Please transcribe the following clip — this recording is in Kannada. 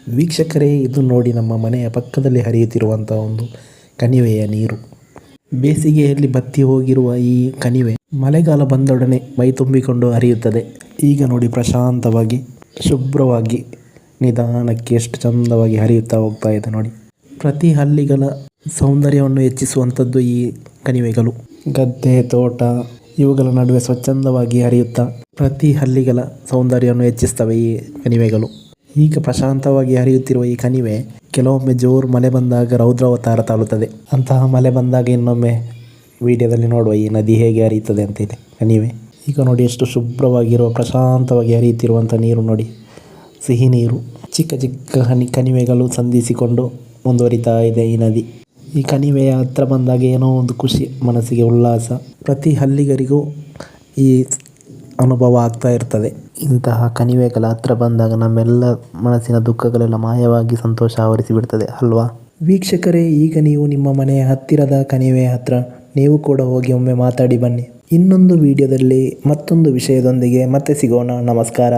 ವೀಕ್ಷಕರೇ, ಇದು ನೋಡಿ ನಮ್ಮ ಮನೆಯ ಪಕ್ಕದಲ್ಲಿ ಹರಿಯುತ್ತಿರುವಂಥ ಒಂದು ಕಣಿವೆಯ ನೀರು. ಬೇಸಿಗೆಯಲ್ಲಿ ಬತ್ತಿ ಹೋಗಿರುವ ಈ ಕಣಿವೆ ಮಳೆಗಾಲ ಬಂದೊಡನೆ ಮೈ ತುಂಬಿಕೊಂಡು ಹರಿಯುತ್ತದೆ. ಈಗ ನೋಡಿ ಪ್ರಶಾಂತವಾಗಿ, ಶುಭ್ರವಾಗಿ, ನಿಧಾನಕ್ಕೆ ಎಷ್ಟು ಚಂದವಾಗಿ ಹರಿಯುತ್ತಾ ಹೋಗ್ತಾ ಇದೆ ನೋಡಿ. ಪ್ರತಿ ಹಳ್ಳಿಗಳ ಸೌಂದರ್ಯವನ್ನು ಹೆಚ್ಚಿಸುವಂಥದ್ದು ಈ ಕಣಿವೆಗಳು. ಗದ್ದೆ, ತೋಟ ಇವುಗಳ ನಡುವೆ ಸ್ವಚ್ಛಂದವಾಗಿ ಹರಿಯುತ್ತಾ ಪ್ರತಿ ಹಳ್ಳಿಗಳ ಸೌಂದರ್ಯವನ್ನು ಹೆಚ್ಚಿಸ್ತವೆ ಈ ಕಣಿವೆಗಳು. ಈಗ ಪ್ರಶಾಂತವಾಗಿ ಹರಿಯುತ್ತಿರುವ ಈ ಕಣಿವೆ ಕೆಲವೊಮ್ಮೆ ಜೋರು ಮಳೆ ಬಂದಾಗ ರೌದ್ರಾವತಾರ ತಾಳುತ್ತದೆ. ಅಂತಹ ಮಳೆ ಬಂದಾಗ ಇನ್ನೊಮ್ಮೆ ವಿಡಿಯೋದಲ್ಲಿ ನೋಡುವ ಈ ನದಿ ಹೇಗೆ ಹರಿಯುತ್ತದೆ ಅಂತೇಳಿ ಕಣಿವೆ. ಈಗ ನೋಡಿ ಎಷ್ಟು ಶುಭ್ರವಾಗಿರುವ ಪ್ರಶಾಂತವಾಗಿ ಹರಿಯುತ್ತಿರುವಂಥ ನೀರು ನೋಡಿ. ಸಿಹಿ ನೀರು, ಚಿಕ್ಕ ಚಿಕ್ಕ ಕಣಿವೆಗಳು ಸಂಧಿಸಿಕೊಂಡು ಮುಂದುವರಿತಾ ಇದೆ ಈ ನದಿ. ಈ ಕಣಿವೆಯ ಹತ್ರ ಬಂದಾಗ ಏನೋ ಒಂದು ಖುಷಿ, ಮನಸ್ಸಿಗೆ ಉಲ್ಲಾಸ. ಪ್ರತಿ ಹಳ್ಳಿಗರಿಗೂ ಈ ಅನುಭವ ಆಗ್ತಾ ಇರ್ತದೆ. ಇಂತಹ ಕಣಿವೆಗಳ ಹತ್ರ ಬಂದಾಗ ನಮ್ಮೆಲ್ಲ ಮನಸ್ಸಿನ ದುಃಖಗಳೆಲ್ಲ ಮಾಯವಾಗಿ ಸಂತೋಷ ಆವರಿಸಿಬಿಡ್ತದೆ ಅಲ್ವಾ ವೀಕ್ಷಕರೇ. ಈಗ ನೀವು ನಿಮ್ಮ ಮನೆಯ ಹತ್ತಿರದ ಕಣಿವೆಯ ಹತ್ರ ನೀವು ಕೂಡ ಹೋಗಿ ಒಮ್ಮೆ ಮಾತಾಡಿ ಬನ್ನಿ. ಇನ್ನೊಂದು ವಿಡಿಯೋದಲ್ಲಿ ಮತ್ತೊಂದು ವಿಷಯದೊಂದಿಗೆ ಮತ್ತೆ ಸಿಗೋಣ. ನಮಸ್ಕಾರ.